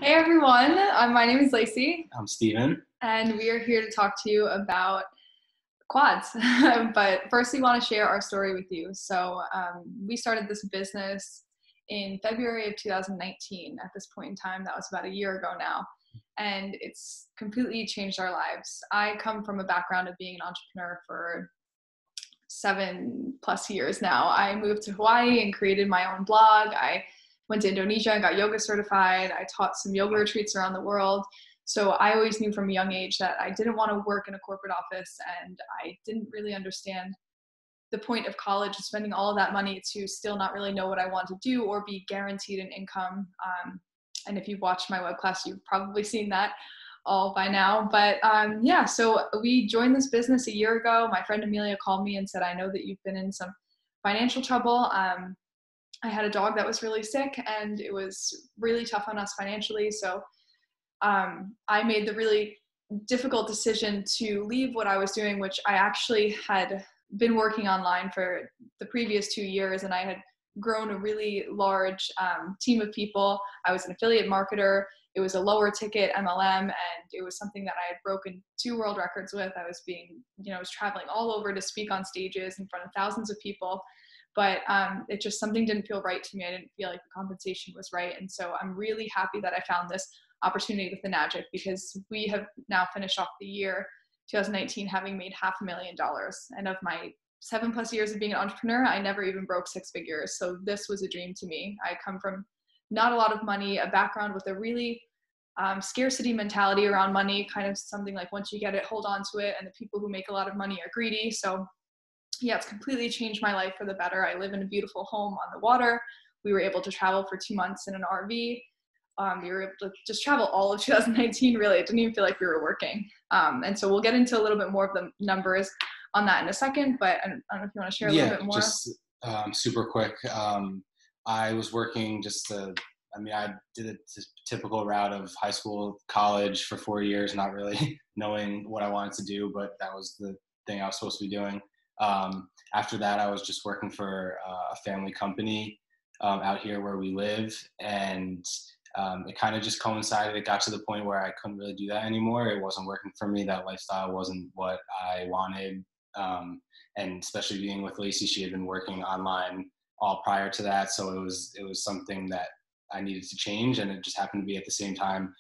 Hey everyone, my name is Lacey, I'm Steven. and we are here to talk to you about quads. But first, we want to share our story with you. We started this business in February of 2019. At this point in time, that was about a year ago now, and it's completely changed our lives. I come from a background of being an entrepreneur for 7+ years now. I moved to Hawaii and created my own blog. I went to Indonesia and got yoga certified. I taught some yoga retreats around the world. So I always knew from a young age that I didn't want to work in a corporate office, and I didn't really understand the point of college, spending all of that money to still not really know what I want to do or be guaranteed an income. And if you've watched my web class, you've probably seen that all by now. So we joined this business a year ago. My friend Amelia called me and said, I know that you've been in some financial trouble. I had a dog that was really sick, and it was really tough on us financially. I made the really difficult decision to leave what I was doing, which I actually had been working online for the previous 2 years, and I had grown a really large team of people. I was an affiliate marketer. It was a lower ticket MLM, and it was something that I had broken 2 world records with. I was traveling all over to speak on stages in front of thousands of people. But it just, something didn't feel right to me. I didn't feel like the compensation was right. And so I'm really happy that I found this opportunity with the Magic, because we have now finished off the year 2019 having made $500,000. And of my 7+ years of being an entrepreneur, I never even broke 6 figures. So this was a dream to me. I come from not a lot of money, a background with a really scarcity mentality around money, kind of something like once you get it, hold on to it. And the people who make a lot of money are greedy. So yeah, it's completely changed my life for the better. I live in a beautiful home on the water. We were able to travel for 2 months in an RV. We were able to just travel all of 2019, really. It didn't even feel like we were working. And so we'll get into a little bit more of the numbers on that in a second, but I don't know if you want to share a little bit more. Just super quick. I was working I did a typical route of high school, college for 4 years, not really knowing what I wanted to do, but that was the thing I was supposed to be doing. After that, I was just working for a family company out here where we live, and it kind of just coincided. It got to the point where I couldn't really do that anymore. It wasn't working for me. That lifestyle wasn't what I wanted. And especially being with Lacey, she had been working online all prior to that. So it was something that I needed to change. And it just happened to be at the same time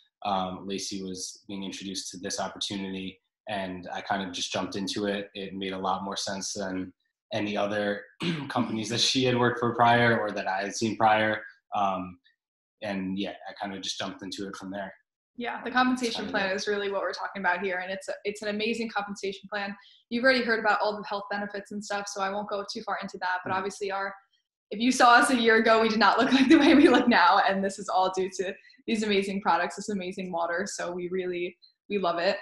Lacey was being introduced to this opportunity, and I kind of just jumped into it. It made a lot more sense than any other companies that she had worked for prior or that I had seen prior. And yeah, I kind of just jumped into it from there. Yeah, the compensation plan is really what we're talking about here, and it's an amazing compensation plan. You've already heard about all the health benefits and stuff, so I won't go too far into that. But obviously, if you saw us a year ago, we did not look like the way we look now, and this is all due to these amazing products, this amazing water. So we love it.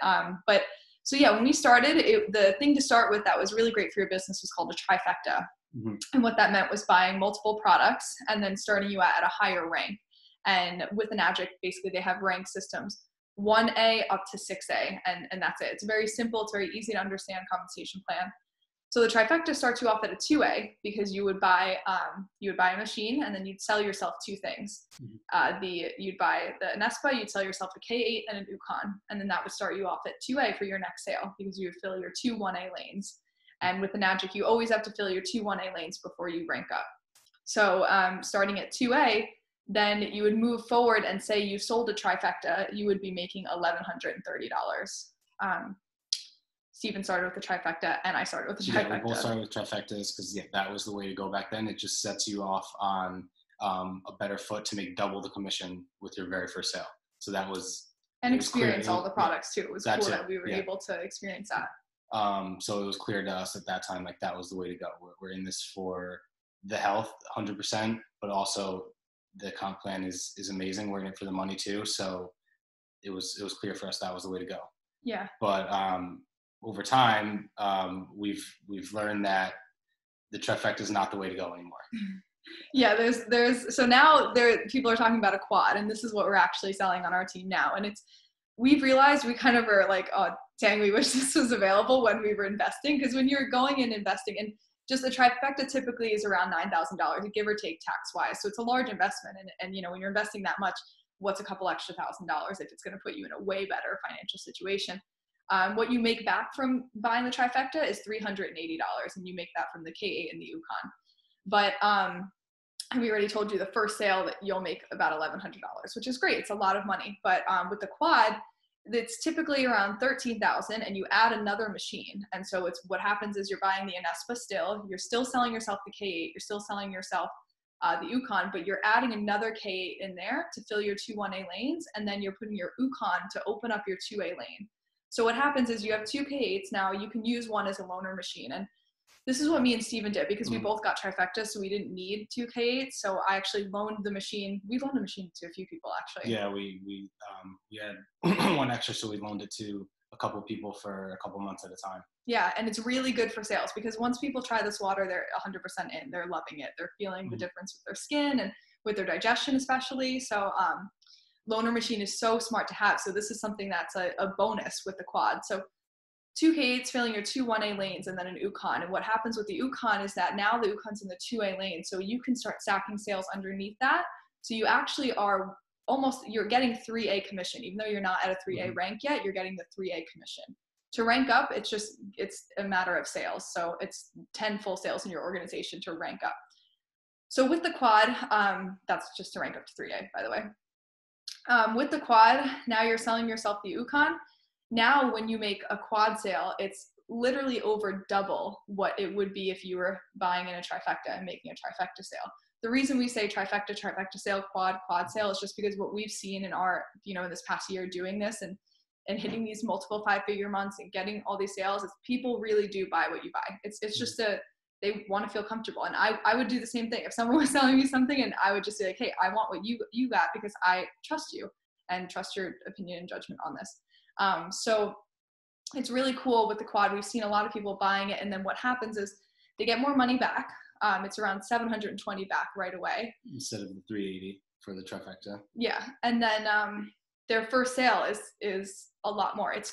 When we started, the thing to start with that was really great for your business was called a trifecta. Mm-hmm. And what that meant was buying multiple products and then starting you at a higher rank. And with the Magic, basically they have rank systems, 1A up to 6A, and that's it. It's very simple. It's very easy to understand compensation plan. So the trifecta starts you off at a 2A because you would buy a machine, and then you'd sell yourself 2 things. Mm-hmm. You'd buy the Anespa, you'd sell yourself a K8 and an Ukon, and then that would start you off at 2A for your next sale, because you would fill your 2 1A lanes. And with the Magic, you always have to fill your 2 1A lanes before you rank up. So starting at 2A, then you would move forward and say you sold a trifecta, you would be making $1,130. Steven started with the trifecta, and I started with the trifecta. Yeah, we both started with trifectas because that was the way to go back then. It just sets you off on a better foot to make double the commission with your very first sale. So that was... And experience all the products too. It was cool that we were able to experience that. So it was clear to us at that time, like that was the way to go. We're in this for the health 100%, but also the comp plan is amazing. We're in it for the money too. So it was clear for us that was the way to go. Yeah. But over time, we've learned that the trifecta is not the way to go anymore. Yeah, so now people are talking about a quad, and this is what we're actually selling on our team now. And we've realized we kind of are like, oh, dang, we wish this was available when we were investing, because when you're going and investing, and just the trifecta typically is around $9,000, give or take tax wise. So it's a large investment. And when you're investing that much, what's a couple extra $1,000 if it's going to put you in a way better financial situation. What you make back from buying the Trifecta is $380, and you make that from the K8 and the Yukon. But we already told you the first sale that you'll make about $1,100, which is great. It's a lot of money. But with the quad, it's typically around $13,000, and you add another machine. And so it's what happens is you're buying the Anespa still. You're still selling yourself the K8. You're still selling yourself the Yukon, but you're adding another K8 in there to fill your 2 1A lanes, and then you're putting your Yukon to open up your 2A lane. So what happens is you have 2 K8s now. You can use one as a loaner machine. And this is what me and Steven did, because we both got Trifecta, so we didn't need 2 K8s. So I actually loaned the machine. We loaned the machine to a few people, actually. Yeah, we had one extra, so we loaned it to a couple people for a couple months at a time. Yeah, and it's really good for sales, because once people try this water, they're 100% in. They're loving it. They're feeling the difference with their skin and with their digestion especially. So loaner machine is so smart to have. So this is something that's a bonus with the quad. So 2 K8s filling your 2 1A lanes, and then an Yukon. And what happens with the Yukon is that now the Yukon's in the 2A lane, so you can start stacking sales underneath that. So you actually are you're getting 3A commission. Even though you're not at a 3A rank yet, you're getting the 3A commission. To rank up, it's a matter of sales. So it's 10 full sales in your organization to rank up. So with the quad, that's just to rank up to 3A, by the way. With the quad, now you're selling yourself the Yukon. Now when you make a quad sale, it's literally over double what it would be if you were buying in a Trifecta and making a Trifecta sale. The reason we say Trifecta sale, quad sale is just because what we've seen in our, in this past year doing this and hitting these multiple 5-figure months and getting all these sales, is people really do buy what you buy. It's just they want to feel comfortable. And I would do the same thing. If someone was selling me something, and I would just say like, hey, I want what you got, because I trust you and trust your opinion and judgment on this. So it's really cool with the quad. We've seen a lot of people buying it, and then what happens is they get more money back. It's around $720 back right away, instead of the $380 for the Trifecta. Yeah, and then their first sale is a lot more. It's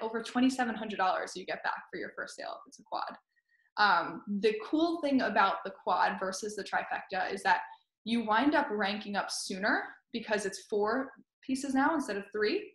over $2,700 you get back for your first sale if it's a quad. The cool thing about the quad versus the Trifecta is that you wind up ranking up sooner, because it's 4 pieces now instead of 3.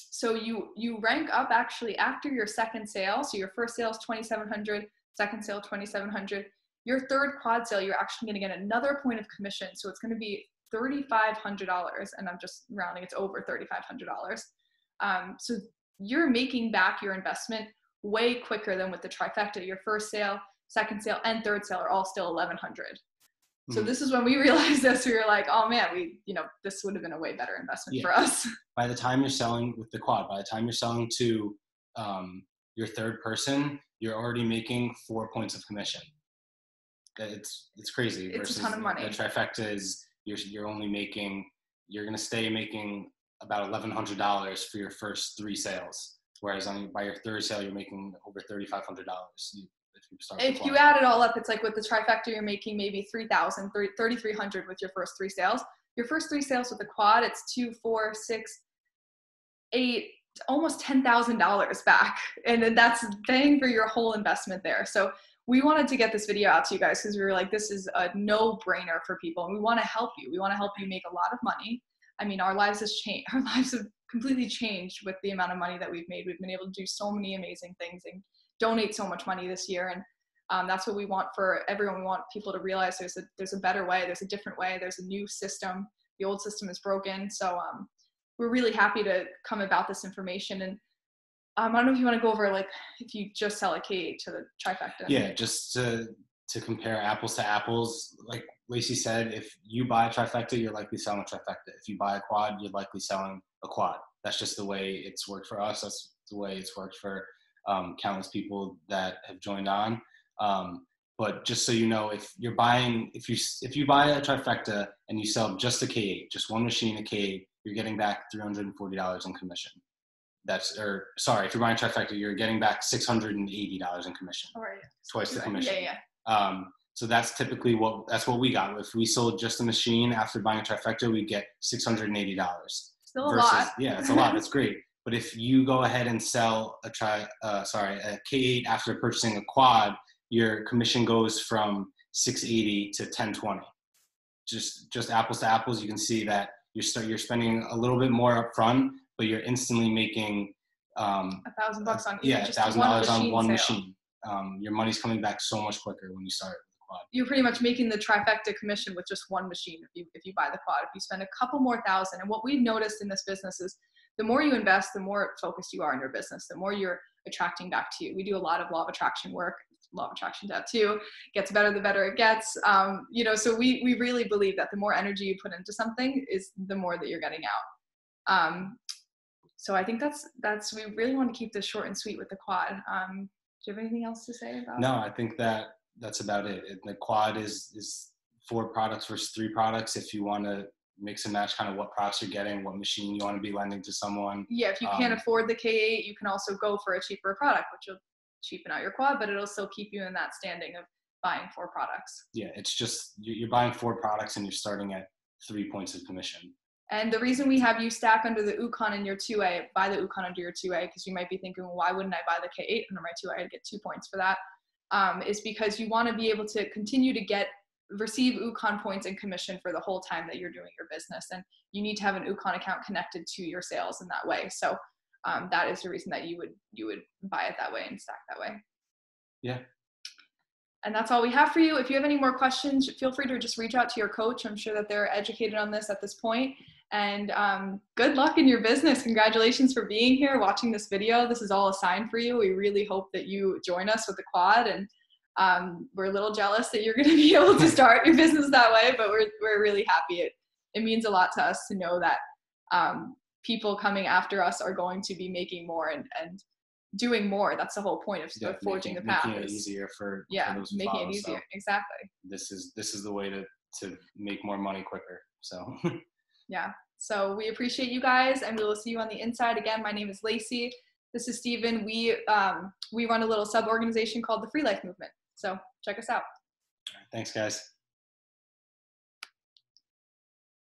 So you rank up actually after your second sale. So your first sale is $2,700, second sale $2,700. Your third quad sale, you're actually going to get another point of commission. So it's going to be $3,500, and I'm just rounding, it's over $3,500. So you're making back your investment way quicker than with the Trifecta. Your first sale, second sale, and third sale are all still $1,100. So this is when we realized this. We were like, oh man, this would have been a way better investment for us. By the time you're selling with the quad, by the time you're selling to your third person, you're already making 4 points of commission. It's crazy. It's a ton of money. The Trifecta is you're going to stay making about $1,100 for your first 3 sales. Whereas by your third sale, you're making over $3,500. If you add it all up, it's like with the Trifecta, you're making maybe $3,000, $3,300 with your first 3 sales. Your first 3 sales with the quad, it's $2,000, $4,000, $6,000, $8,000, almost $10,000 back. And then that's paying for your whole investment there. So we wanted to get this video out to you guys because we were like, this is a no-brainer for people. And we want to help you. We want to help you make a lot of money. I mean, our lives has changed. Our lives have completely changed with the amount of money that we've made. We've been able to do so many amazing things and donate so much money this year. And that's what we want for everyone. We want people to realize there's a better way. There's a different way. There's a new system. The old system is broken. So we're really happy to come about this information. And I don't know if you want to go over, like, if you just sell a K8 to the Trifecta. Yeah, just to compare apples to apples, like Lacey said, if you buy a Trifecta, you're likely selling a Trifecta. If you buy a quad, you're likely selling a quad. That's just the way it's worked for us. That's the way it's worked for countless people that have joined on. But just so you know, if you buy a Trifecta and you sell just a K8, just one machine, a K8, you're getting back $340 in commission. If you're buying a Trifecta, you're getting back $680 in commission. Oh, right. Twice the commission. Yeah. So that's typically what we got. If we sold just a machine after buying a Trifecta, we get $680. Still a lot. Yeah, it's a lot. It's great. But if you go ahead and sell a K8 after purchasing a quad, your commission goes from $680 to $1,020. just apples to apples, you can see that you're spending a little bit more upfront, but you're instantly making $1,000 on yeah, just $1,000 on one sale. machine. Your money's coming back so much quicker when you start with the quad. You're pretty much making the trifecta commission with just one machine if you buy the quad. If you spend a couple more thousand, and what we've noticed in this business is the more you invest, the more focused you are in your business, the more you're attracting back to you. We do a lot of law of attraction work. Law of attraction tattoo gets better the better it gets. So we really believe that the more energy you put into something is the more that you're getting out. So I think that's we really want to keep this short and sweet with the quad. Do you have anything else to say about it? No, I think that's about it. The quad is 4 products versus 3 products. If you want to mix and match kind of what products you're getting, what machine you want to be lending to someone. Yeah, if you can't afford the K8, you can also go for a cheaper product, which will cheapen out your quad, but it'll still keep you in that standing of buying 4 products. Yeah, it's just you're buying 4 products and you're starting at 3 points of commission. And the reason we have you stack under the Ukon in your 2A, buy the Ukon under your 2A, because you might be thinking, well, why wouldn't I buy the K8 under my 2A? I'd get 2 points for that. Is because you want to be able to continue to receive Ukon points and commission for the whole time that you're doing your business. And you need to have an Ukon account connected to your sales in that way. So that is the reason that you would buy it that way and stack that way. Yeah. And that's all we have for you. If you have any more questions, feel free to just reach out to your coach. I'm sure that they're educated on this at this point. And good luck in your business. Congratulations for being here, watching this video. This is all a sign for you. We really hope that you join us with the quad. And we're a little jealous that you're going to be able to start your business that way, but we're really happy. It means a lot to us to know that people coming after us are going to be making more and doing more. That's the whole point of forging the path. Making it easier for those who making follow, it easier. so exactly. This is the way to make more money quicker. So yeah. So we appreciate you guys, and we will see you on the inside. Again, my name is Lacey. This is Steven. We run a little sub-organization called the Free Life Movement. So check us out. Thanks, guys.